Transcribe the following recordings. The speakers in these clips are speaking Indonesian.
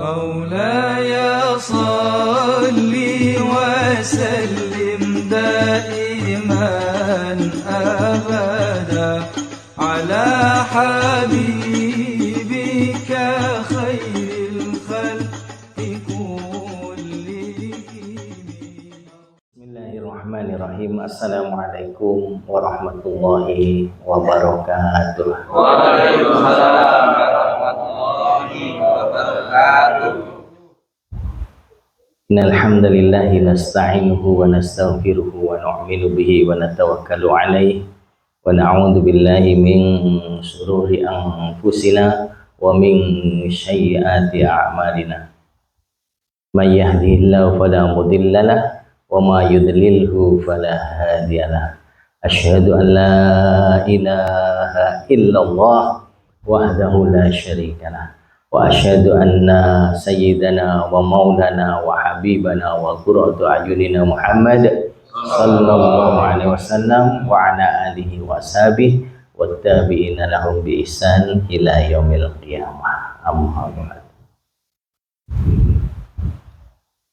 مولاي صل وسلم دائما أبدا على حبيبك خير الخلق كلهم. Bismillahirrahmanirrahim. Assalamualaikum warahmatullahi wabarakatuh. Waalaikumsalam warahmatullahi wabarakatuh. Innal hamdalillahi nasta'inuhu wa nastaghfiruhu wa nu'minu bihi wa natawakkalu 'alaihi wa na'udzu billahi min shururi anfusina wa min sayyiati a'malina. May yahdihillahu fala mudilla lahu wa ma yudlilhu fala hadiyalah. Asyhadu an la ilaha illallah wahdahu la syarikalah wa asyhadu anna sayyidana wa maulana wa habibana wa qurratu a'yunina Muhammad sallallahu alaihi wasallam wa ala alihi wa sahbihi wat tabi'ina lahum bi ihsan ila yaumil qiyamah. Amma ba'd.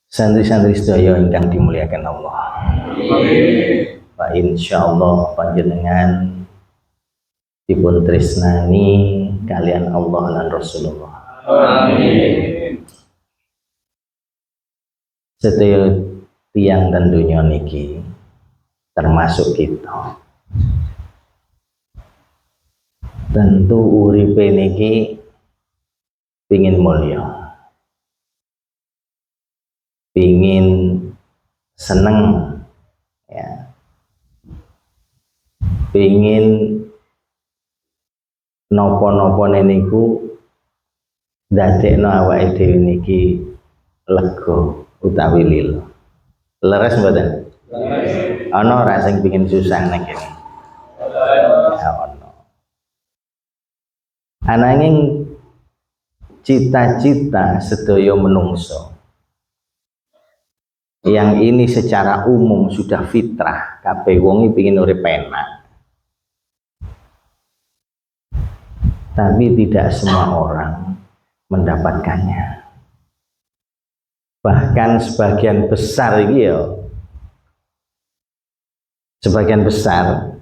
Santri-santri sedaya ingkang dimuliakan Allah. Amin. Pak insyaallah panjenengan dipun tresnani kalian Allah lan Rasulullah. Amin. Sedaya tiang dan dunia niki termasuk kita. Tentu uripe niki pingin mulya, pingin seneng, ya, pingin nopo-nopo niku dadekno awake dhewe niki lega utawi lila. Leres mboten? Leres. Ana ora sing pengin susah nang kene? Ya ana. Ananging cita-cita sedaya menungso yang ini secara umum sudah fitrah, kabeh wong iki pengin urip enak. Tapi tidak semua orang mendapatkannya. Bahkan sebagian besar ini ya, sebagian besar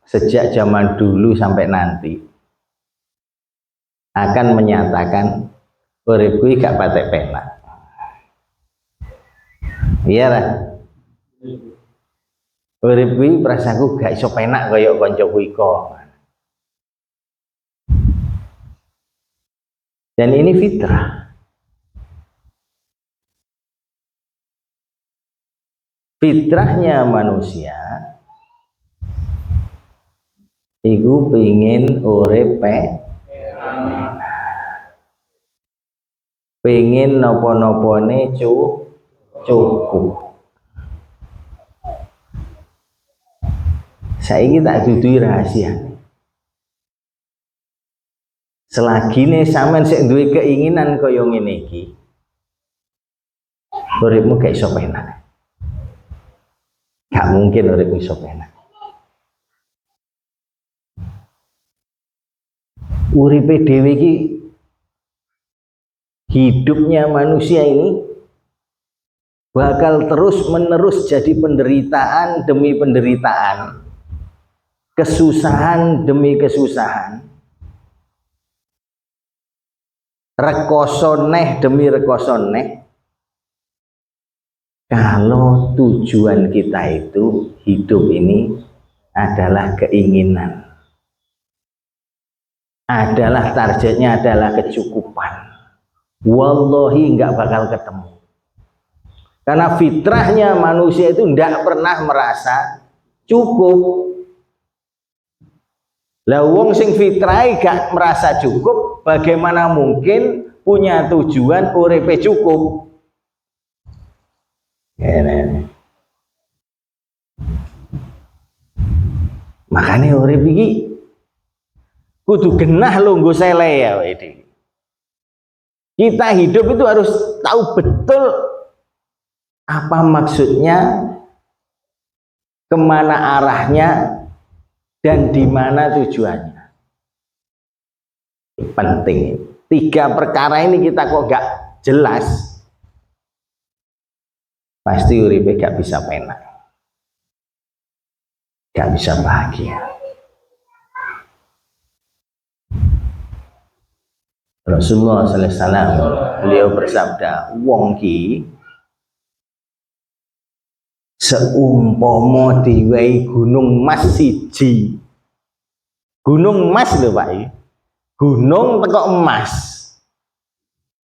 sejak zaman dulu sampai nanti akan menyatakan urip kuwi gak patek penak. Iya lah. Urip kuwi perasaanku gak iso penak kaya kancaku iko. Dan ini fitrah. Fitrahnya manusia iku pengin urip pengin napa-napane cukup. Saiki tak duduhi rahasia. Selagi nih sampean sik duwe keinginan kaya ngene iki, uripmu gak iso penak. Gak mungkin uripmu iso penak. Uripe dhewe iki, hidupnya manusia ini bakal terus-menerus jadi penderitaan demi penderitaan, kesusahan demi kesusahan, rekoso neh demi rekoso neh, kalau tujuan kita itu hidup ini adalah keinginan, adalah targetnya adalah kecukupan, wallahi nggak bakal ketemu. Karena fitrahnya manusia itu tidak pernah merasa cukup. Lah wong sing fitrahe gak merasa cukup, bagaimana mungkin punya tujuan uripe cukup? Makanya urip iki kudu genah lho nggo sele ya iki. Kita hidup itu harus tahu betul apa maksudnya, kemana arahnya, dan di mana tujuannya. Penting. tiga perkara ini kita kok gak jelas, pasti uripe gak bisa penak, gak bisa bahagia. Rasulullah sallallahu alaihi wasallam beliau bersabda, wong ki seumpama diwehi gunung mas siji, gunung emas lho Pak, gunung teko emas,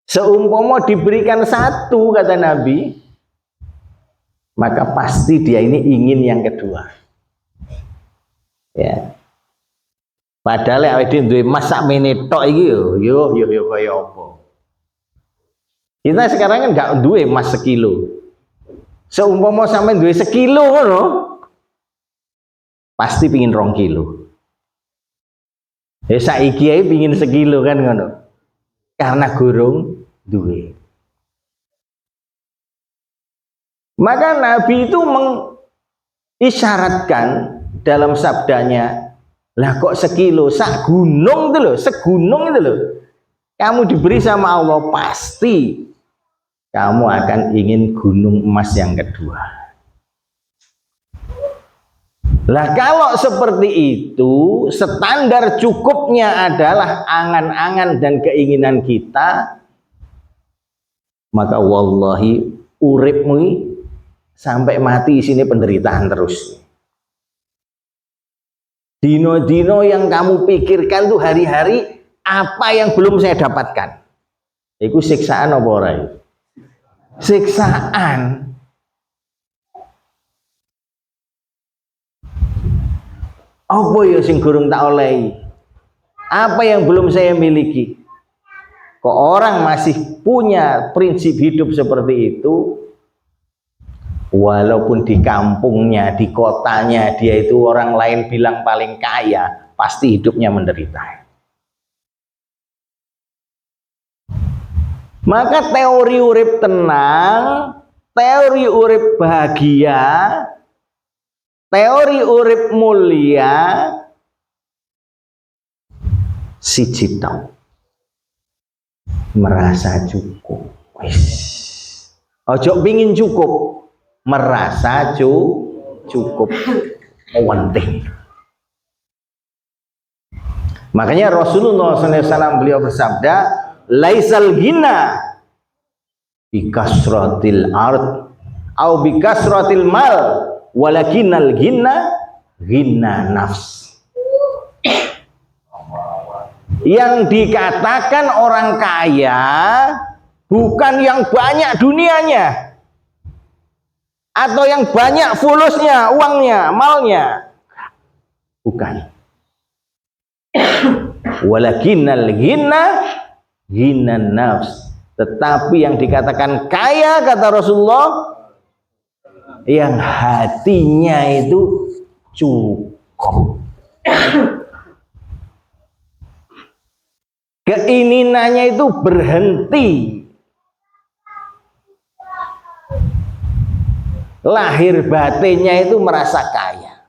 seumpama diberikan satu kata Nabi, maka pasti dia ini ingin yang kedua. Ya. Padahal awake dhewe duwe emas sak mene tok iki yo kaya apa. Kita sekarang kan enggak duwe emas sekilo. Seumpama sampean duwe sekilo ngono, pasti pingin 2 kilo. Ya saiki ae pingin sekilo kan ngono. Karena gurung duwe. Maka Nabi itu mengisyaratkan dalam sabdanya, lah kok sekilo, sak gunung itu loh, segunung itu loh. Kamu diberi sama Allah, pasti kamu akan ingin gunung emas yang kedua. Lah kalau seperti itu, standar cukupnya adalah angan-angan dan keinginan kita, maka wallahi uripmu sampai mati sini penderitaan terus. Dino-dino yang kamu pikirkan tuh hari-hari apa yang belum saya dapatkan. Itu siksaan apa ora? Siksaan. Apa ya sing gurung tak olehi? Apa yang belum saya miliki? Kok orang masih punya prinsip hidup seperti itu? Walaupun di kampungnya, di kotanya dia itu orang lain bilang paling kaya, pasti hidupnya menderita. Maka teori urip tenang, teori urip bahagia, teori urip mulia, siji tok, merasa cukup. Ojo pingin cukup, merasa cukup penting. Makanya Rasulullah SAW beliau bersabda, laisal ghina bikasratil ard au bikasratil mal walakinnal ghina ghina nafs. Yang dikatakan orang kaya bukan yang banyak dunianya atau yang banyak fulusnya, uangnya, malnya. Bukan. Walakinnal ghina ghina nafs. Tetapi yang dikatakan kaya kata Rasulullah, yang hatinya itu cukup. Keinginannya itu berhenti. Lahir batinnya itu merasa kaya.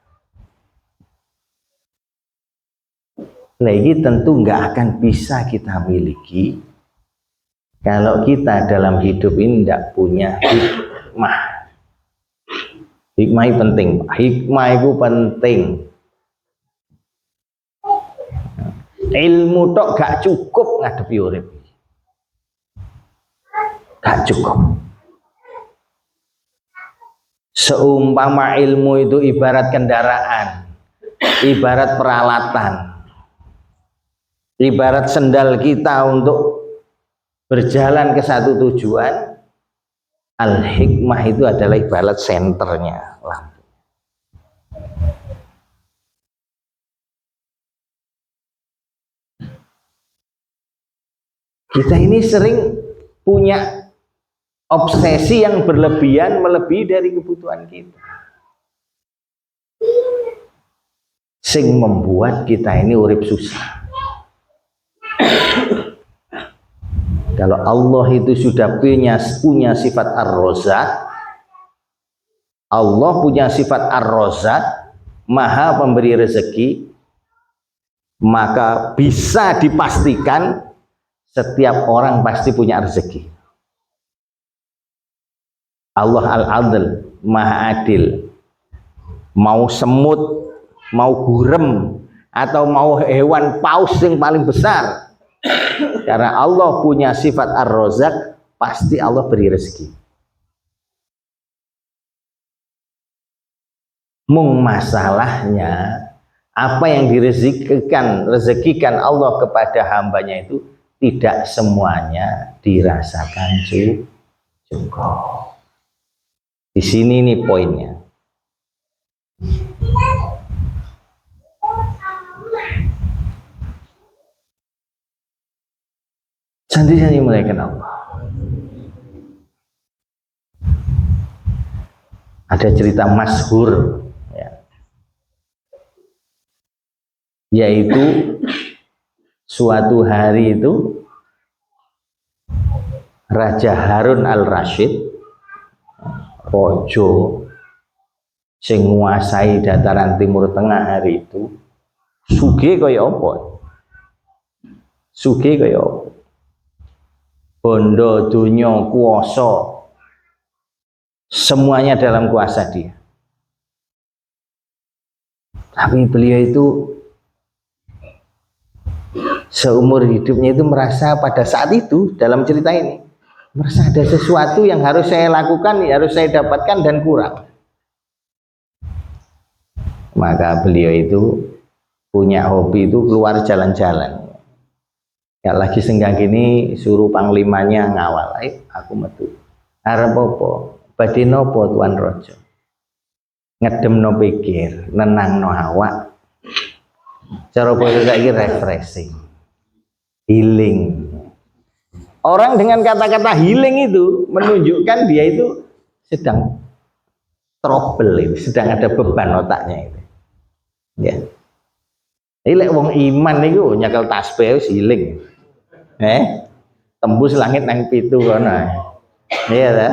Nah, ini tentu nggak akan bisa kita miliki kalau kita dalam hidup ini tidak punya hikmah. Hikmah itu penting. Hikmah itu penting. Ilmu tok gak cukup ngadepi urip. Gak cukup. Seumpama ilmu itu ibarat kendaraan, ibarat peralatan, ibarat sendal kita untuk berjalan ke satu tujuan, al-hikmah itu adalah ibarat senternya lampu. Kita ini sering punya obsesi yang berlebihan, melebihi dari kebutuhan kita, sing membuat kita ini urip susah. Kalau Allah itu sudah punya sifat ar-Razzaq, Allah punya sifat ar-Razzaq, maha pemberi rezeki, maka bisa dipastikan Setiap orang pasti punya rezeki. Allah Al-Adl, Maha Adil. Mau semut, mau gurem, atau mau hewan paus yang paling besar, karena Allah punya sifat Ar-Razzaq, pasti Allah beri rezeki. Mung masalahnya apa yang rezekikan Allah kepada hambanya itu tidak semuanya dirasakan juga. Di sini nih poinnya. Janji-janji malaikat Allah. Ada cerita masyhur, ya, yaitu suatu hari itu Raja Harun Al-Rasyid, Rojo sing nguasai dataran Timur Tengah hari itu, sugih kaya apa? Sugih kaya apa? Bondo, dunya, kuasa, semuanya dalam kuasa dia. Tapi beliau itu seumur hidupnya itu merasa pada saat itu, dalam cerita ini, merasa ada sesuatu yang harus saya lakukan, harus saya dapatkan dan kurang. Maka beliau itu punya hobi itu keluar jalan-jalan. Ya lagi senggang gini suruh panglimanya ngawal, aku metu. Arep apa? Badhe napa Tuan Raja? Ngedemno pikir, nenangno awak. Cara basa saiki refreshing. Healing. Orang dengan kata-kata healing itu menunjukkan dia itu sedang trouble, sedang ada beban otaknya itu. Ya. Ini lek wong iman niku nyekel tasbih wis healing. Tembus langit nang pitu kono. Iya ta?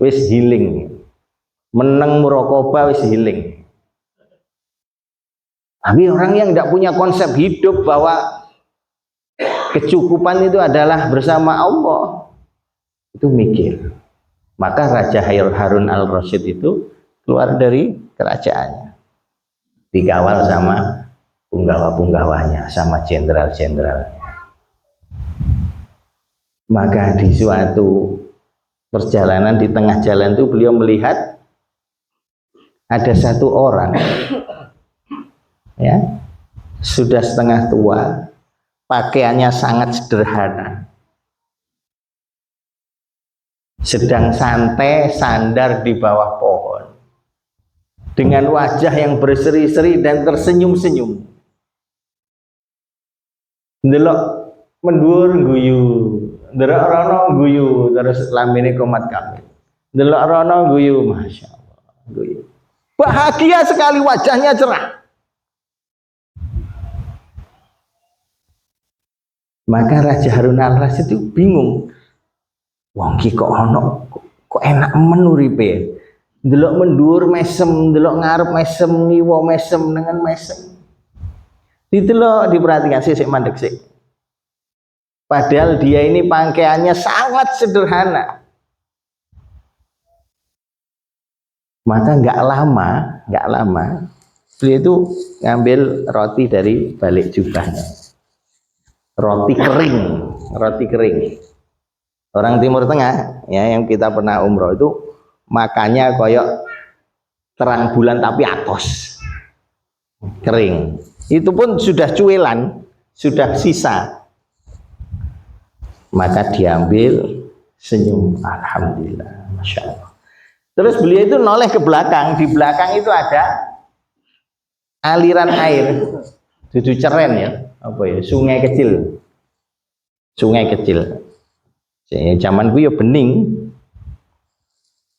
Wis healing. Meneng muraqabah wis healing. Tapi orang yang tidak punya konsep hidup bahwa kecukupan itu adalah bersama Allah, itu mikir. Maka Raja Harun Al-Rasyid itu keluar dari kerajaannya, dikawal sama punggawa-punggawanya, sama jenderal-jenderalnya. Maka di suatu perjalanan, di tengah jalan itu beliau melihat ada satu orang, ya, sudah setengah tua, pakaiannya sangat sederhana, sedang santai sandar di bawah pohon, dengan wajah yang berseri-seri dan tersenyum-senyum. Ndelok mendur guyu, ndelok rono guyu, terus lambene komat kamit. Ndelok rono guyu, masya Allah, guyu. Bahagia sekali, wajahnya cerah. Maka Raja Harun Al-Rasyid itu bingung. Wong ki kok ono, kok enak men uripe. Ndelok mendur mesem, ndelok ngarep mesem, ngiwa mesem, dengan mesem. Ditelok, diperhatikan sik mandek sik. Padahal dia ini pakaiannya sangat sederhana. Maka nggak lama, beliau itu ngambil roti dari balik jubahnya. Roti kering. Orang Timur Tengah, ya, yang kita pernah umroh itu makannya koyok terang bulan tapi atos, kering. Itu pun sudah cuelan, sudah sisa. Maka diambil, senyum, alhamdulillah, masya Allah. Terus beliau itu noleh ke belakang. Di belakang itu ada aliran air, dudu ceren ya, apa ya, sungai kecil. Zaman ku ya bening.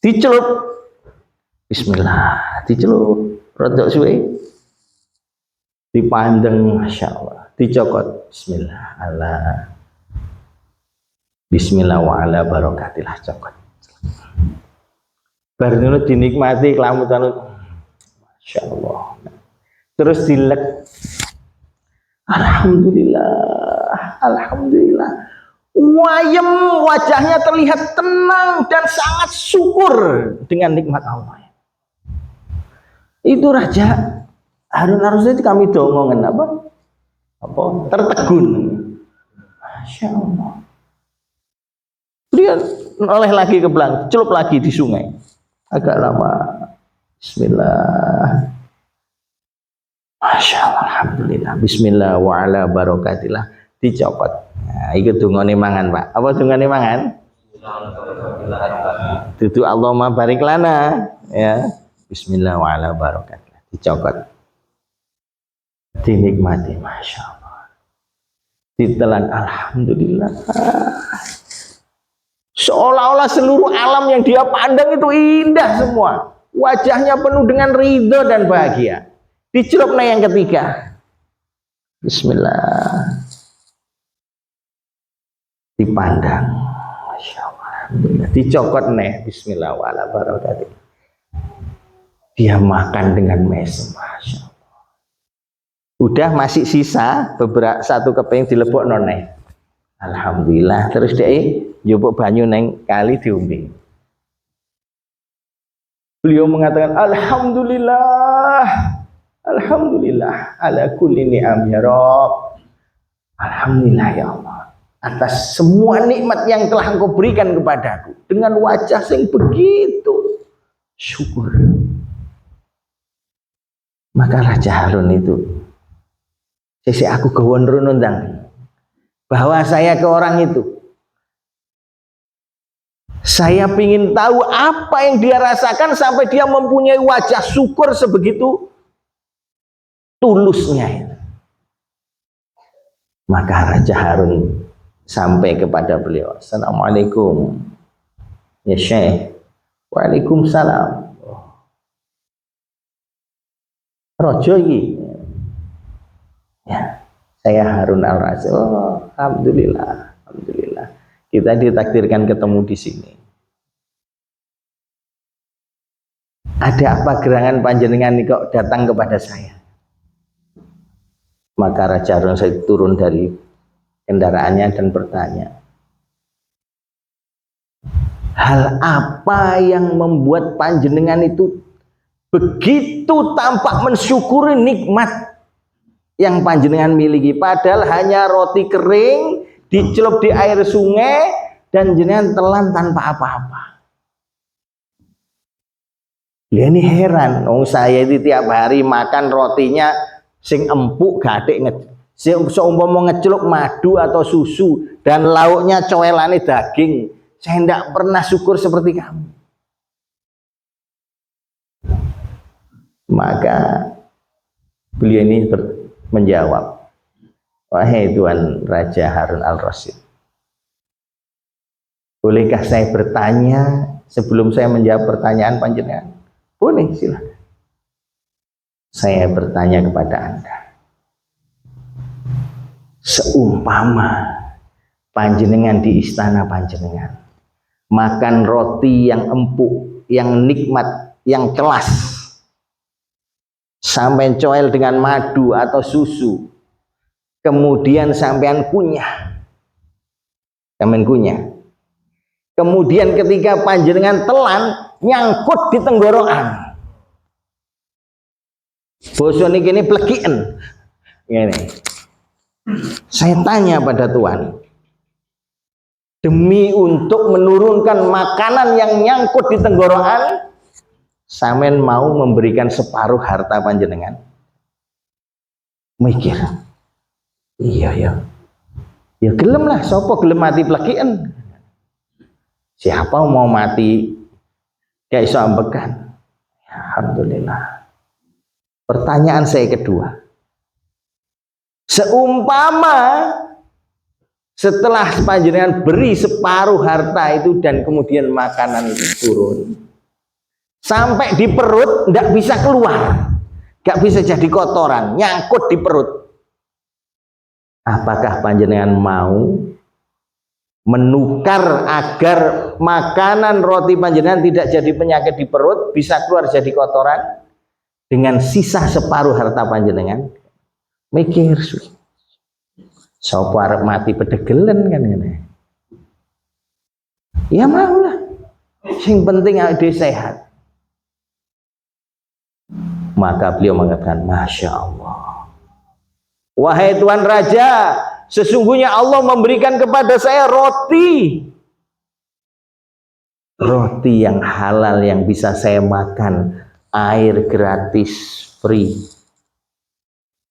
Dicelup, bismillah, dicelup, rodok suwe, dipandeng, masya Allah, dicokot, bismillah, Allah, bismillah wa ala barokatilah, cokot. Bar ngono dinikmati kelamutan, masya Allah. Terus dilek, Alhamdulillah, alhamdulillah. Wayem, wajahnya terlihat tenang dan sangat syukur dengan nikmat Allah. Itu Raja Harun Ar-Rasyid kami dongongan apa? Tertegun. Masya Allah. Dia noleh lagi ke belakang, celup lagi di sungai. Agak lama. Bismillah. Masya Allah, alhamdulillah. Bismillah wa ala barakatillah. Dicopot. Nah, itu dungane mangan, Pak. Apa dungane mangan? Dudu Allahumma barik lana. Ya. Bismillah wa ala barakatillah. Dicopot. Dinikmati, Masya Allah. Ditelan, alhamdulillah. Seolah-olah seluruh alam yang dia pandang itu indah semua. Wajahnya penuh dengan ridho dan bahagia. Dicelup yang ketiga. Bismillah. Dipandang. Masya Allah. Alhamdulillah. Dicokot Bismillah wa ala barakatuh. Dia makan dengan mesem. Masya Allah. Udah masih sisa beberapa satu keping dilebok noneh. Alhamdulillah. Terus dia njupuk banyu neng kali diumbi. Beliau mengatakan alhamdulillah. Alhamdulillah ala kulli ni'am ya Rabb. Alhamdulillah ya Allah atas semua nikmat yang telah Engkau berikan kepadaku dengan wajah yang begitu syukur. Maka Raja Harun itu sisi aku gawon runundang bahwa saya ke orang itu, saya ingin tahu apa yang dia rasakan sampai dia mempunyai wajah syukur sebegitu tulusnya. Maka Raja Harun sampai kepada beliau, assalamualaikum ya Syekh. Waalaikumsalam. Rojo iki. Ya, saya Harun Al-Rasyid. Oh, alhamdulillah, alhamdulillah. Kita ditakdirkan ketemu di sini. Ada apa gerangan panjenengan ini kok datang kepada saya? Maka Raja Harun Ar-Rasyid turun dari kendaraannya dan bertanya, hal apa yang membuat panjenengan itu begitu tampak mensyukuri nikmat yang panjenengan miliki, padahal hanya roti kering dicelup di air sungai dan jenengan telan tanpa apa-apa. Dia ini heran, saya itu tiap hari makan rotinya sing empuk gadek seumpama ngecelup madu atau susu dan lauknya coelane daging. Saya tidak pernah syukur seperti kamu. Maka beliau ini menjawab, wahai Tuan Raja Harun Al-Rasyid, bolehkah saya bertanya sebelum saya menjawab pertanyaan panjenengan? Boleh, silakan. Saya bertanya kepada Anda, seumpama panjenengan di istana panjenengan makan roti yang empuk, yang nikmat, yang kelas, sampai coel dengan madu atau susu, kemudian sampean kunyah, kemudian ketika panjenengan telan nyangkut di tenggorokan, boso niki ini plekiken ngene. Saya tanya pada Tuhan, demi untuk menurunkan makanan yang nyangkut di tenggorokan, sampean mau memberikan separuh harta panjenengan? Mikir, iya ya, ya gelem lah, sopo gelem mati plekiken. Siapa mau mati kayak iso ambekan? Alhamdulillah. Pertanyaan saya kedua, seumpama setelah panjenengan beri separuh harta itu dan kemudian makanan itu turun sampai di perut, tidak bisa keluar, tidak bisa jadi kotoran, nyangkut di perut, apakah panjenengan mau menukar agar makanan roti panjenengan tidak jadi penyakit di perut, bisa keluar jadi kotoran dengan sisa separuh harta panjenengan? Mikir, Sapa arep mati pedegelen kan ngene. Ya maulah. Sing penting awake dhewe sehat. Maka beliau mengatakan, Masya Allah. Wahai Tuan Raja, sesungguhnya Allah memberikan kepada saya roti. Roti yang halal yang bisa saya makan. Air gratis, free.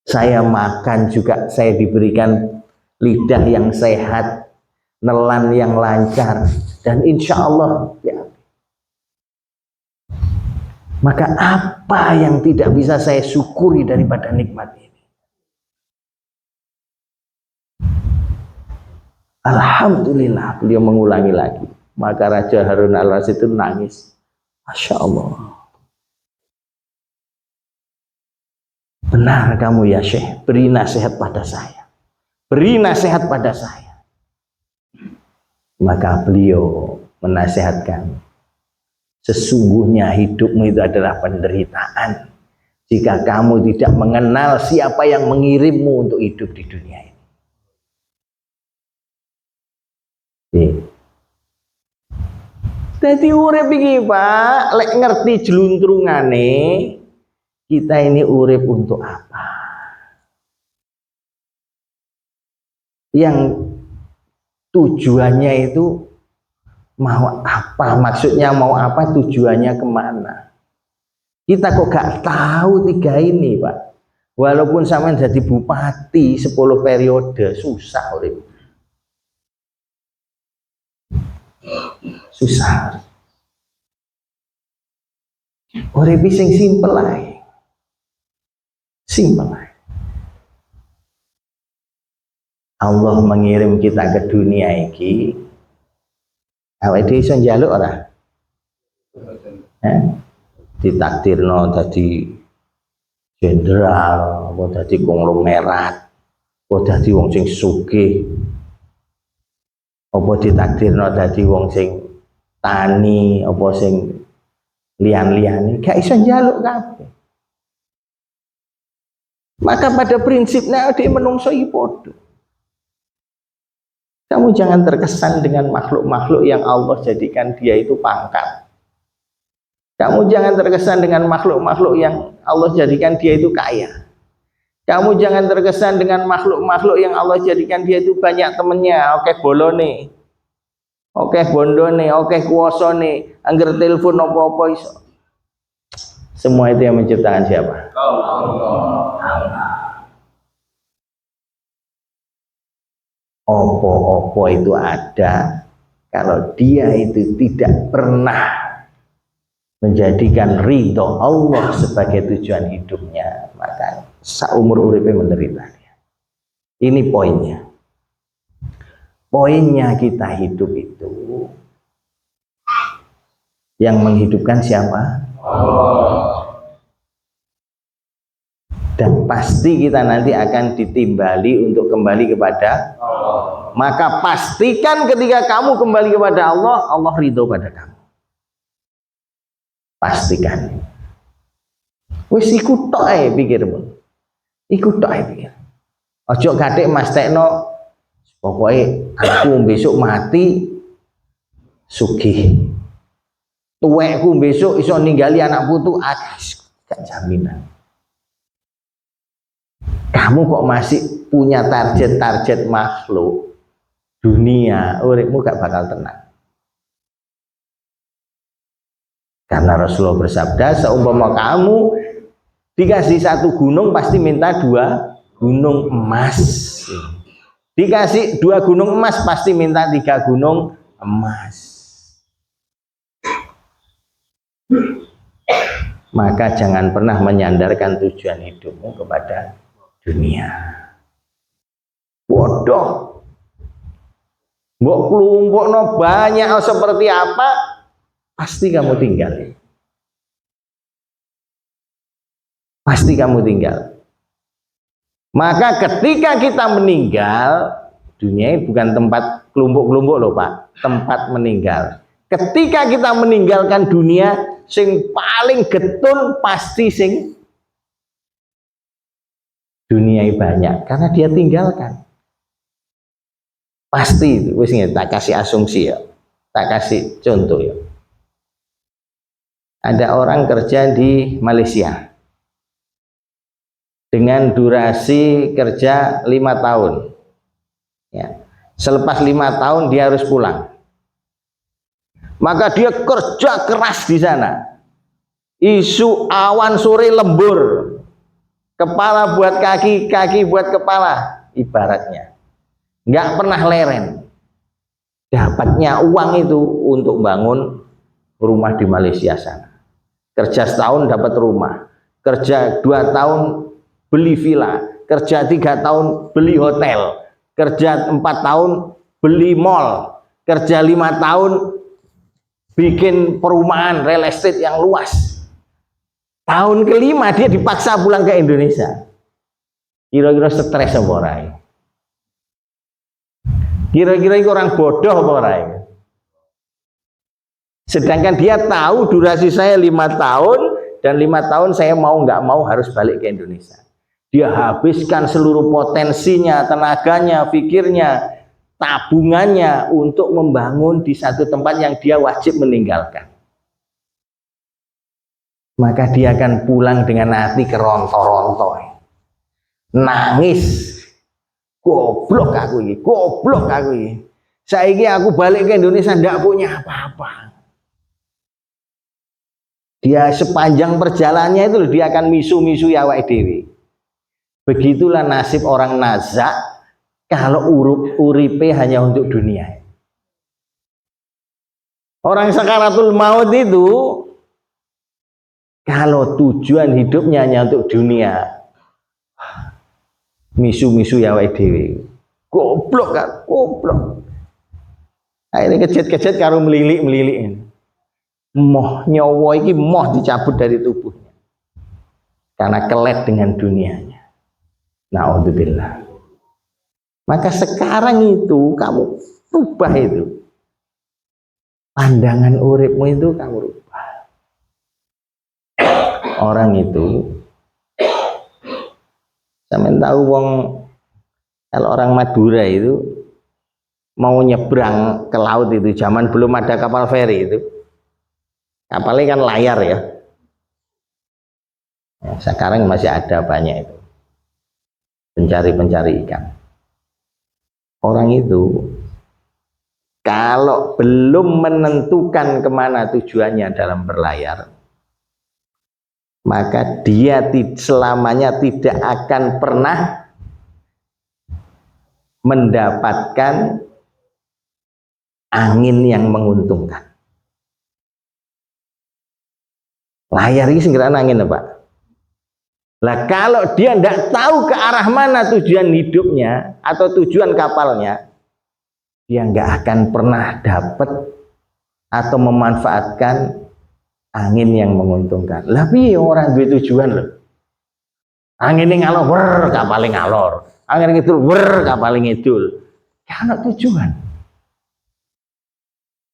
Saya makan juga, saya diberikan lidah yang sehat, nelan yang lancar, dan insya Allah ya. Maka apa yang tidak bisa saya syukuri daripada nikmat ini? Alhamdulillah, beliau mengulangi lagi. Maka Raja Harun al-Rasyid itu nangis. Masya Allah. Benar kamu ya Syekh, beri nasihat pada saya. Beri nasihat pada saya. Maka beliau menasihatkan, sesungguhnya hidupmu itu adalah penderitaan jika kamu tidak mengenal siapa yang mengirimmu untuk hidup di dunia ini. Jadi urip iki Pak, lek ngerti jeluntrungane, kita ini urip untuk apa? Yang tujuannya itu mau apa? Maksudnya mau apa? Tujuannya kemana? Kita kok gak tahu tiga ini Pak. Walaupun sampean jadi bupati 10 periode, susah urip. Susah. Urip sing simpel ae. Simpel ae. Allah mengirim kita ke dunia iki. Awake dhewe iso njaluk ora? Ditakdirno dadi jenderal, apa dadi konglomerat, apa dadi wong sing sugih, apa ditakdirno dadi wong sing tani, apa sing lian-liane, gak iso njaluk kabeh. Maka pada prinsipnya dia menungso iki padha. Kamu jangan terkesan dengan makhluk-makhluk yang Allah jadikan dia itu pangkat. Kamu jangan terkesan dengan makhluk-makhluk yang Allah jadikan dia itu kaya. Kamu jangan terkesan dengan makhluk-makhluk yang Allah jadikan dia itu banyak temennya, oke bolone, oke bondone, oke kuosone, angger telepon apa-apa iso. Semua itu yang menciptakan siapa? Allah. Opo-opo itu ada kalau dia itu tidak pernah menjadikan ridho Allah sebagai tujuan hidupnya, maka seumur uripnya menderita. Ini poinnya. Poinnya kita hidup itu yang menghidupkan siapa? Allah. Dan pasti kita nanti akan ditimbali untuk kembali kepada Allah. Maka pastikan ketika kamu kembali kepada Allah, Allah ridho pada kamu. Pastikan. Wis iku tok ae pikirmu. Iku tok ae pikir. Ojo gathik Mas Tekno, pokoke aku besok mati sugih. Tuwekku besok iso ninggali anak putu, gak jaminan. Kamu kok masih punya target-target makhluk dunia, uripmu gak bakal tenang. Karena Rasulullah bersabda, seumpama kamu dikasih 1 gunung pasti minta 2 gunung emas. Dikasih 2 gunung emas pasti minta 3 gunung emas. Maka jangan pernah menyandarkan tujuan hidupmu kepada dunia. Bodoh. Mbok klumpukno banyak seperti apa, pasti kamu tinggal. Pasti kamu tinggal. Maka ketika kita meninggal, dunia ini bukan tempat kelompok-kelompok loh Pak, tempat meninggal. Ketika kita meninggalkan dunia, sing paling getun pasti sing dunia banyak, karena dia tinggalkan. Pasti itu. Wis nggih, tak kasih asumsi ya. Tak kasih contoh ya. Ada orang kerja di Malaysia dengan durasi kerja 5 tahun. Ya. Selepas 5 tahun dia harus pulang. Maka dia kerja keras di sana. Isu awan sore lembur. Kepala buat kaki, kaki buat kepala, ibaratnya. Nggak pernah leren. Dapatnya uang itu untuk bangun rumah di Malaysia sana. Kerja setahun dapat rumah. Kerja 2 tahun beli villa. Kerja 3 tahun beli hotel. Kerja 4 tahun beli mall. Kerja 5 tahun bikin perumahan real estate yang luas. Tahun kelima dia dipaksa pulang ke Indonesia. Kira-kira stres apa ora? Kira-kira itu orang bodoh apa ora? Sedangkan dia tahu durasi saya 5 tahun dan 5 tahun saya mau nggak mau harus balik ke Indonesia. Dia habiskan seluruh potensinya, tenaganya, pikirnya, tabungannya untuk membangun di satu tempat yang dia wajib meninggalkan. Maka dia akan pulang dengan hati keronto-ronto, nangis, goblok aku ini, goblok aku ini. Saiki aku balik ke Indonesia ndak punya apa-apa. Dia sepanjang perjalanannya itu dia akan misu-misu ya awake dhewe. Begitulah nasib orang nazak kalau uripe hanya untuk dunia. Orang sakaratul maut itu kalau tujuan hidupnya hanya untuk dunia, misu-misu ya awake dhewe. Goblok kan, goblok. Akhirnya kejet-kejet karo melilik-melilik. Moh nyawa iki moh dicabut dari tubuhnya. Karena kelet dengan dunianya. Na'udzubillah. Maka sekarang itu kamu rubah itu. Pandangan uripmu itu kamu rubah. Orang itu sampean tahu wong kalau orang Madura itu mau nyebrang ke laut itu zaman belum ada kapal feri itu. Kapalnya kan layar ya. Sekarang masih ada banyak itu. Pencari-pencari ikan. Orang itu kalau belum menentukan kemana tujuannya dalam berlayar, maka dia selamanya tidak akan pernah mendapatkan angin yang menguntungkan. Layar ini segera angin apa? Lah kalau dia tidak tahu ke arah mana tujuan hidupnya atau tujuan kapalnya, dia nggak akan pernah dapat atau memanfaatkan angin yang menguntungkan. Lah piye orang duwe tujuan loh. Angin ngalor, wer kapal ngalor. Angin ngidul, wer kapal ngidul. Karena tujuan.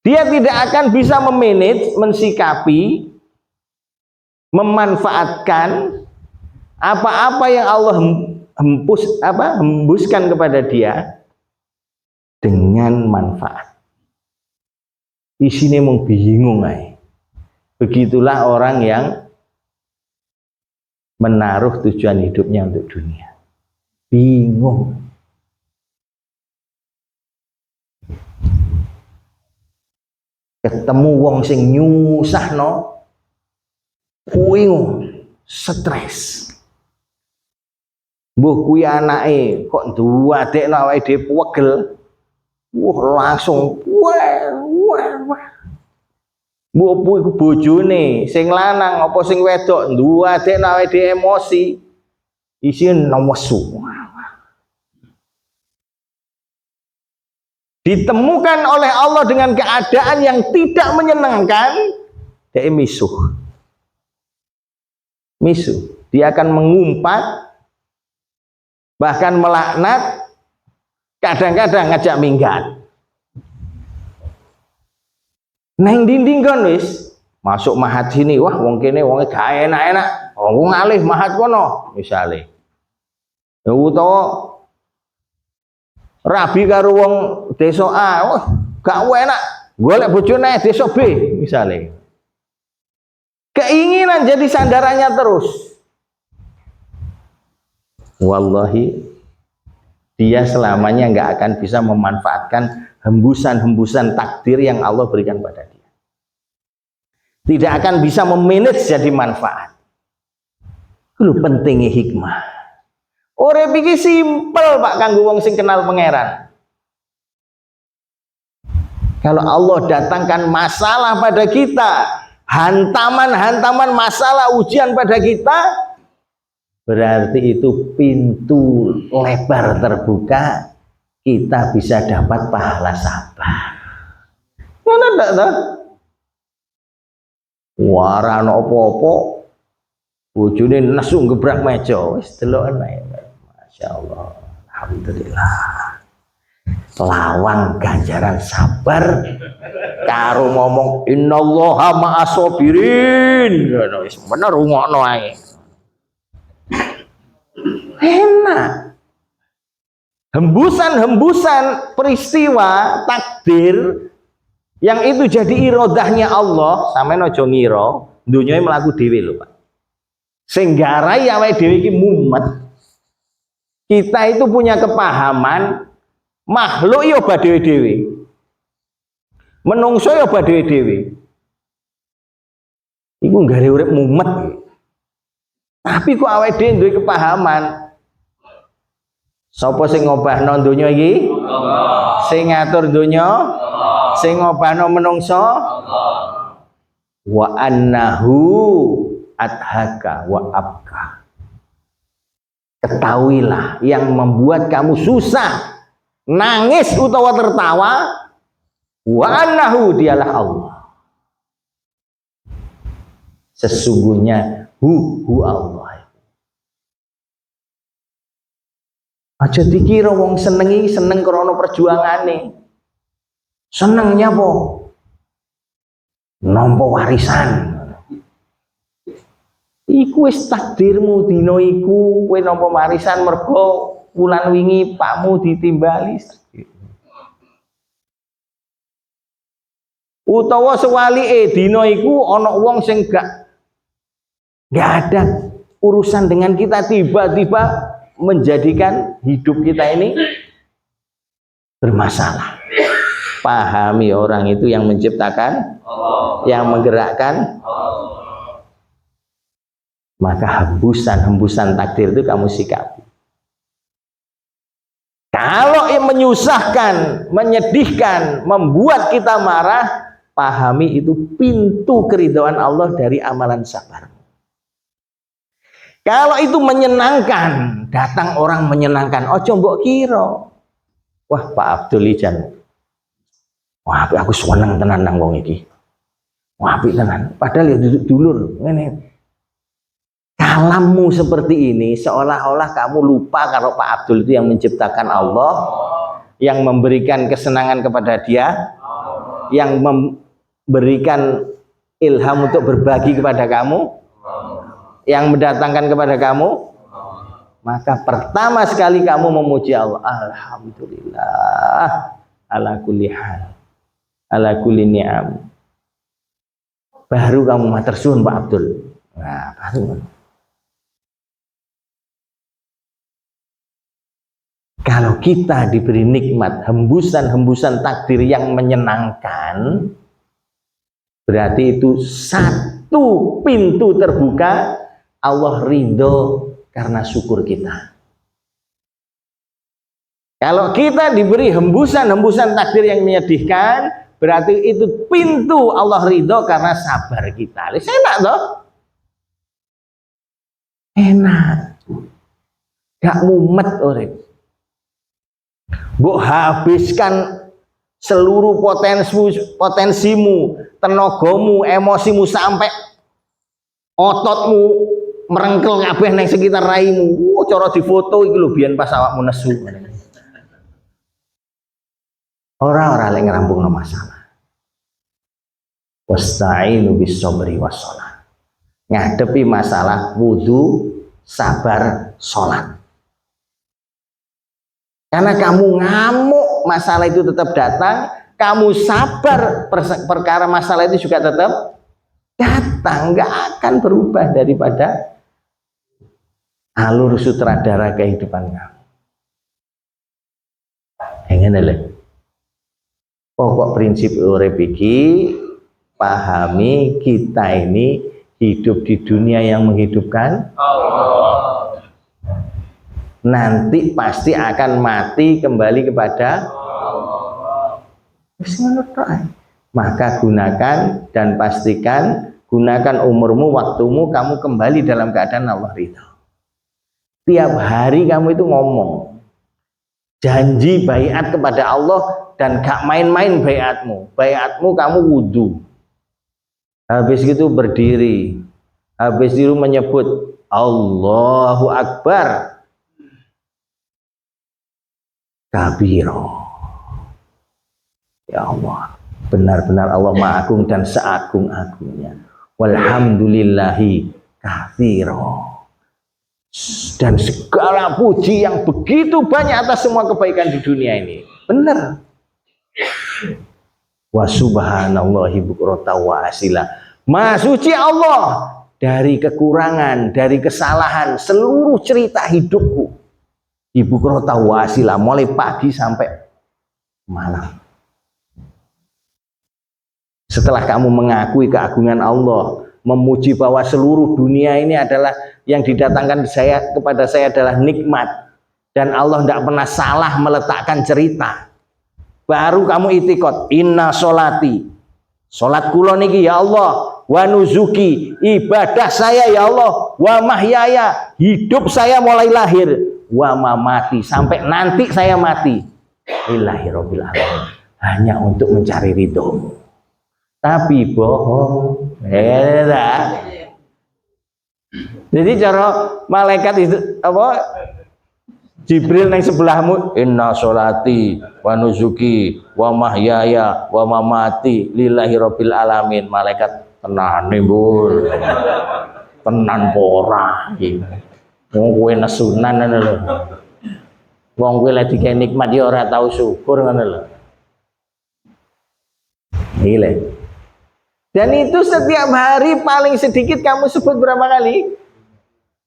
Dia tidak akan bisa memanage, mensikapi, memanfaatkan apa-apa yang Allah hembuskan kepada dia dengan manfaat. Isinya mau bingung aja. Begitulah orang yang menaruh tujuan hidupnya untuk dunia. Bingung. Ketemu wong sing nyusahno, bingung, stres. Mbuh kuwi anake kok duwadekno awake dhewe pegel. Langsung Mbuh iku bojone sing lanang apa sing wedok duwadekno awake dhewe emosi. Isine nesu. Ditemukan oleh Allah dengan keadaan yang tidak menyenangkan, dia misuh. Dia akan mengumpat, bahkan melaknat, kadang-kadang ngajak minggat. Neng dinding kan wis masuk mahat sini, wah wong kene wonge gak enak-enak, wong ngalih mahat kono misale. Ya utawa Rabi karo wong desa A, oh, gak enak. Golek bojone desa B misalnya. Keinginan jadi sandarannya terus. Wallahi dia selamanya nggak akan bisa memanfaatkan hembusan-hembusan takdir yang Allah berikan pada dia. Tidak akan bisa memanage jadi manfaat. Lu pentingnya hikmah. Urip iki simpel Pak kanggo wong sing kenal pangeran. Kalau Allah datangkan masalah pada kita, hantaman-hantaman masalah ujian pada kita, berarti itu pintu lebar terbuka, kita bisa dapat pahala sabar. Mana ndak toh? Warana apa-apa, bojone nesu gebrak meja, wis deloken ae. Masya Allah, alhamdulillah. Lawang ganjaran sabar karo ngomong innallaha ma'as-sabirin. Wis bener rungokno ae. Enak. Hembusan-hembusan peristiwa takdir yang itu jadi irodahnya Allah, sampeyan aja ngira dunyoe mlaku dhewe lho Pak. Sing garai awake dhewe iki mumet. Kita itu punya kepahaman makhluk ya obah dhewe-dhewe. Menungso ya obah dhewe-dhewe. Iku nggare urip mumet. Tapi kok awake dhewe duwe kepahaman. Sapa sing ngobahno donya iki? Allah. Sing ngatur donya? Allah. Sing ngobahno menungso? Allah. Wa annahu adhaka wa abka. Ketahuilah yang membuat kamu susah, nangis utawa tertawa, wa annahu dialah Allah. Sesungguhnya hu Allah. Aja dikira wong senengi seneng krana perjuangane. Senengnya apa? Nampa warisan. Iku wis takdirmu dina iku, kowe nampa warisan mergo wulan wingi pakmu ditimbali. Utawa sewalike dina iku ana wong sing gak ada urusan dengan kita, tiba-tiba menjadikan hidup kita ini bermasalah. Pahami orang itu yang menciptakan, yang menggerakkan, maka hembusan-hembusan takdir itu kamu sikapi. Kalau yang menyusahkan, menyedihkan, membuat kita marah, pahami itu pintu keridhaan Allah dari amalan sabar. Kalau itu menyenangkan, datang orang menyenangkan, ojo mbok kira, wah Pak Abdul Ijan, wah aku seneng tenan nang wong iki, wah apik tenan, padahal ya dulur ngene. Kalammu seperti ini seolah-olah kamu lupa kalau Pak Abdul itu yang menciptakan Allah, yang memberikan kesenangan kepada dia, yang memberikan ilham untuk berbagi kepada kamu, yang mendatangkan kepada kamu. Maka pertama sekali kamu memuji Allah, alhamdulillah ala kulli hal, ala kulli ni'am. Baru kamu matur suwun Pak Abdul. Nah, baru. Kalau kita diberi nikmat, hembusan-hembusan takdir yang menyenangkan, berarti itu satu pintu terbuka, Allah ridho karena syukur kita. Kalau kita diberi hembusan-hembusan takdir yang menyedihkan, berarti itu pintu Allah ridho karena sabar kita. Enak toh? Enak. Gak mumet urip. Mbok habiskan seluruh potensimu, tenagamu, emosimu sampai ototmu merengkel kabeh nang sekitar raimu. Cara difoto iki lho biyen pas awakmu nesu. Ora lek ngrampungno masalah. Wasta'inu bis sabri was shalah. Ngadepi masalah wudu, sabar, salat. Karena kamu ngamuk, masalah itu tetap datang. Kamu sabar, perkara masalah itu juga tetap datang. Nggak akan berubah daripada alur sutradara kehidupan kamu. Ingin lho. Pokok prinsip urip iki, pahami kita ini hidup di dunia yang menghidupkan Allah. Nanti pasti akan mati kembali kepada Allah. Maka gunakan dan pastikan, gunakan umurmu, waktumu, kamu kembali dalam keadaan Allah ridha. Tiap hari kamu itu ngomong, janji baiat kepada Allah dan gak main-main baiatmu. Baiatmu kamu wudhu, habis itu berdiri, habis itu menyebut Allahu Akbar kabiro. Ya Allah, benar-benar Allah Maha Agung dan seagung-agungnya. Walhamdulillahi katsiro. Dan segala puji yang begitu banyak atas semua kebaikan di dunia ini. Benar. Wa subhanallahi bukrata wa asila. Maha suci Allah dari kekurangan, dari kesalahan seluruh cerita hidupku. Ibu krota wasila, mulai pagi sampai malam. Setelah kamu mengakui keagungan Allah, memuji bahwa seluruh dunia ini adalah yang didatangkan kepada saya adalah nikmat, dan Allah tidak pernah salah meletakkan cerita, baru kamu itikad, inna sholati, sholat kula niki ya Allah, wa nuzuki, ibadah saya ya Allah, wa mahyaya, hidup saya mulai lahir, wa mamati, sampai nanti saya mati, lillahi rabbil alamin, hanya untuk mencari ridhomu. Tapi bohong. Jadi cara malaikat itu apa? Jibril nang sebelahmu, inna sholati wa nuzuki wa mahyaya wa mamati lillahi rabbil alamin. Malaikat tenan nimbul. Tenan ora iki. Wong kowe nesunan ngono lho. Wong kowe lek dikek nikmat ya ora tau syukur ngono lho. Gile. Dan itu setiap hari paling sedikit kamu sebut berapa kali?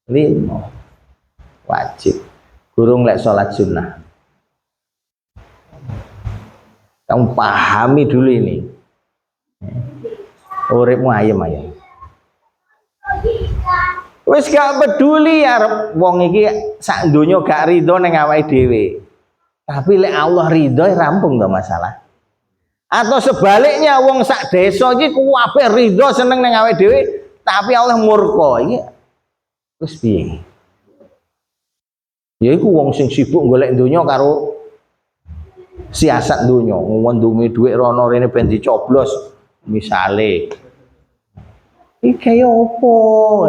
5. Wajib. Gurung lek sholat sunnah. Kamu pahami dulu ini. Uripmu ayem-ayem. Wis gak peduli ya wong iki sak donya gak ridho ning awake dhewe. Tapi lek Allah ridho rampung to masalah. Atau sebaliknya wong sak desa iki kuwabe ridho seneng ning awake dhewe, tapi Allah murka. Iki wis piye? Ya iku wong sing sibuk golek donya karo siasat donya, ngomong dhuwit rono rene ben dicoblos misale. Iki kaya opo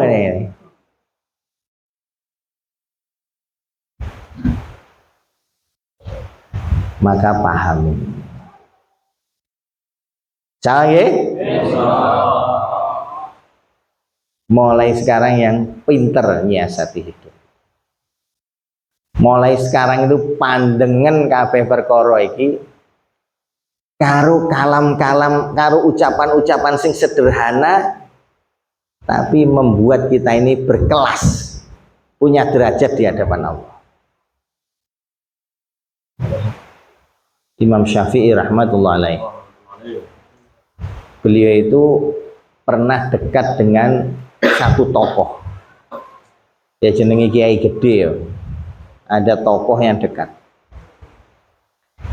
ngene. Maka pahami. Canggih? Mulai sekarang yang pinter nyiasati hidup. Mulai sekarang itu pandengen kabeh perkara iki karo kalam-kalam, karo ucapan-ucapan sing sederhana tapi membuat kita ini berkelas, punya derajat di hadapan Allah. Imam Syafi'i rahmatullah alaih, beliau itu pernah dekat dengan satu tokoh, ya jenenge kiai gede ya. Ada tokoh yang dekat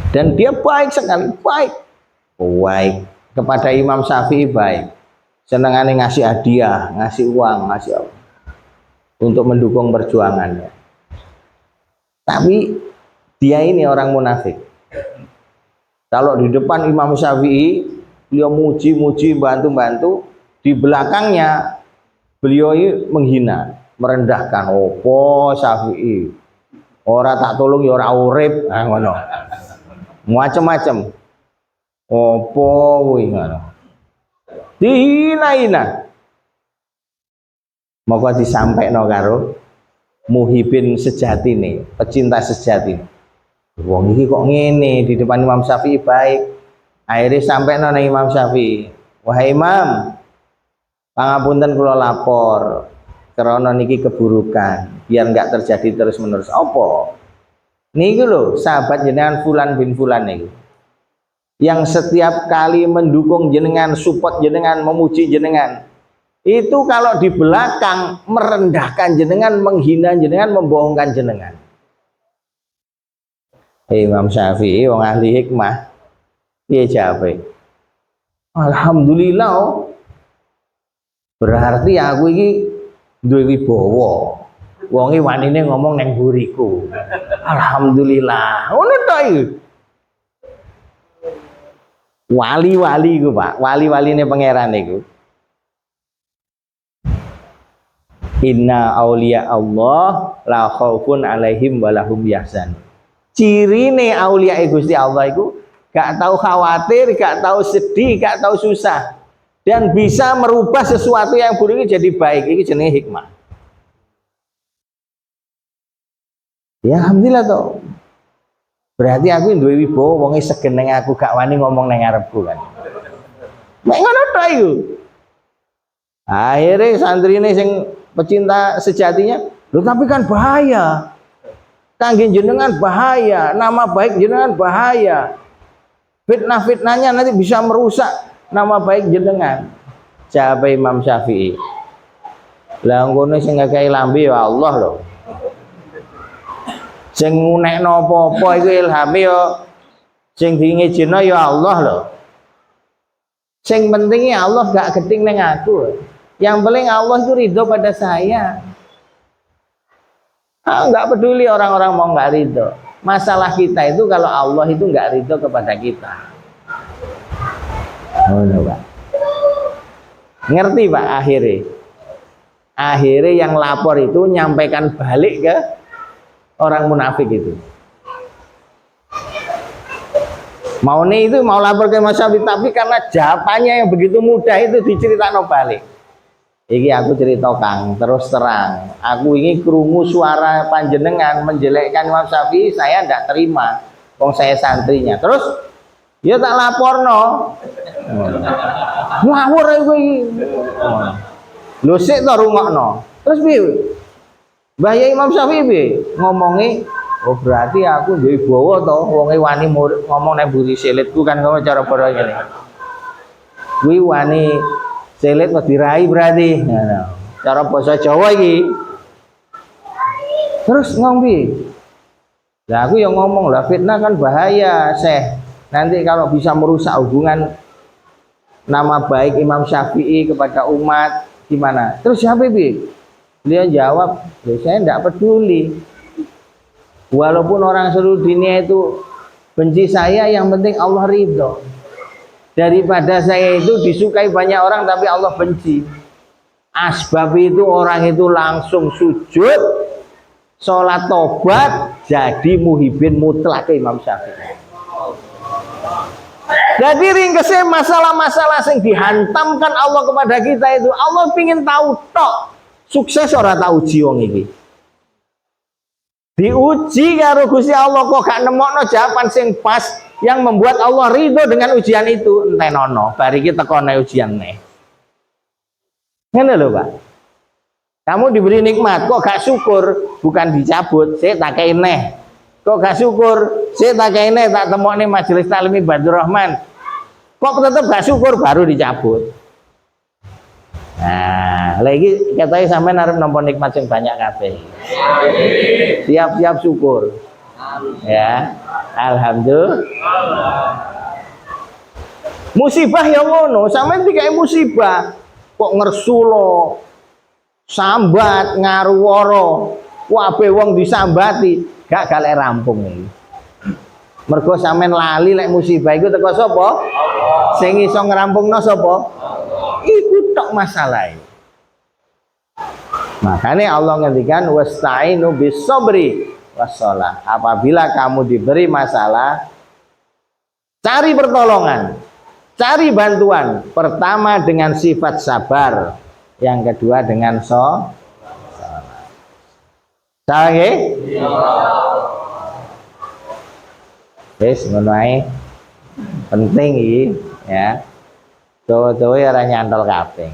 dan dia baik sekali, baik kepada Imam Syafi'i, baik, senengane ngasih hadiah, ngasih uang, ngasih apa untuk mendukung perjuangannya. Tapi dia ini orang munafik. Kalau di depan Imam Syafi'i beliau muji-muji, bantu-bantu, di belakangnya beliau ini menghina, merendahkan. Opo Syafi'i ora tak tolong ya ora urip, ngono. Macam-macam. Opo kuwi ngono. Dihina-hina. Maka disampaikno karo muhibin sejati nih, pecinta sejati. Wong iki kok ngene di depan Imam Syafi'i baik. Akhirnya sampai nang Imam Syafi'i. Wahai Imam, pangapunten kula lapor karena niki keburukan, biar enggak terjadi terus menerus. Apa? Niki lho, sahabat jenengan Fulan bin Fulan niku. Yang setiap kali mendukung jenengan, support jenengan, memuji jenengan. Itu kalau di belakang merendahkan jenengan, menghina jenengan, membohongkan jenengan. Imam Syafi'i wong ahli hikmah. Piye jawabe? Alhamdulillah. Berarti aku iki duwe wibawa. Wonge wanine ngomong nang buriku. Alhamdulillah. Ngono tok iki. Wali-wali iku, Pak. Wali-waline pangeran iku. Inna auliya Allah la khaufun alaihim wa lahum yahzan. Cirine auliya Gusti Allah iku gak tahu khawatir, gak tahu sedih, gak tahu susah, dan bisa merubah sesuatu yang buruk ini jadi baik. Ini jenenge hikmah. Ya alhamdulillah toh. Berarti aku duwe wibawa, wonge segen nang aku, gak wani ngomong nang ngarepku kan. Mek ngono tok iku. Akhirnya santrine sing pecinta sejatinya, loh tapi kan bahaya. Kangge jenengan bahaya, nama baik jenengan bahaya. Fitnah-fitnahnya nanti bisa merusak nama baik jenengan. Jawab Imam Syafi'i. Lah ngono sing nggawe lambe ya Allah lho. Sing ngunekno apa-apa iku ilhame ya sing diingejeno ya Allah lho. Sing pentingnya Allah gak geting nang aku. Yang penting Allah itu ridho pada saya. Nggak peduli orang-orang mau nggak ridho. Masalah kita itu kalau Allah itu nggak ridho kepada kita. Oh, no, Pak. Ngerti Pak akhirnya? Akhirnya yang lapor itu nyampaikan balik ke orang munafik itu. Mau nih itu mau lapor ke Mas Syafi'i, tapi karena jawabannya yang begitu mudah itu diceritakan balik. Iki aku cerita Kang, terus terang. Aku ini krungu suara panjenengan menjelekkan Imam Syafi'i, saya tidak terima. Wong saya santrinya. Terus ya tak laporno. Ngawur kowe iki. Lho sik to rungokno. Terus piye? Mbah Imam Syafi'i piye? Ngomongi, oh berarti aku duwe bawa to, wonge wani ngomong nang buri selitku kan ngono cara bara ngene. Kuwi wani selit mau dirai berarti, cara bahasa Jawa iki. Terus ngomong lah aku yang ngomong lah fitnah kan bahaya, Syekh. Nanti kalau bisa merusak hubungan nama baik Imam Syafi'i kepada umat gimana? Terus siapa bi? Beliau jawab, saya tidak peduli. Walaupun orang seluruh dunia itu benci saya, yang penting Allah ridho. Daripada saya itu disukai banyak orang tapi Allah benci. Asbab itu orang itu langsung sujud, sholat tobat, jadi muhibin mutlak ke Imam Syafi'i. Jadi ringkesnya masalah-masalah yang dihantamkan Allah kepada kita itu, Allah ingin tahu tok sukses orang tak uji wong iki. Diuji karo Gusti Allah kok gak nemokno jawaban sing pas yang membuat Allah ridho dengan ujian itu, entenono bari kita kone ujian nih. Ngene lho Pak. Kamu diberi nikmat kok gak syukur, bukan dicabut, saya tak kei neh. Kok gak syukur, saya tak kei neh, tak temokne majelis taklim Ibadur Rahman. Kok tetap gak syukur, baru dicabut. Nah, lagi katanya sampai arep nampa nikmat sing banyak kabeh. Siap-siap syukur. Ya, alhamdulillah. Musibah ya ngono, sampean dikai musibah kok ngersulo, sambat ngaruwara, kabeh wong disambati, gak galek rampung iki. Mergo sampean lali lek musibah iku teko sapa? Sing iso ngrampungno sapa? Iku tok masalah. Makanya Allah ngendikan wasta'inu bis-sabri wassalah. Apabila kamu diberi masalah, cari pertolongan, cari bantuan. Pertama dengan sifat sabar, yang kedua dengan salat. Salah nggih? Wis ngono ae. Penting iki ya. Dawa-dawa ya ora nyantol kabeh.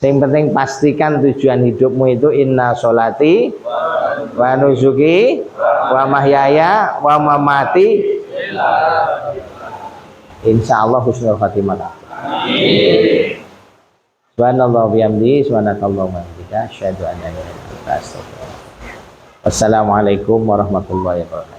Yang penting pastikan tujuan hidupmu itu inna sholati wa nusuki wa mahyaya wa mamati insyaallah husnul khatimah. Subhanallah bihamdi subhanakallah wa bihamdika asyhadu an la ilaha illa anta astaghfiruka. Wassalamualaikum warahmatullahi wabarakatuh.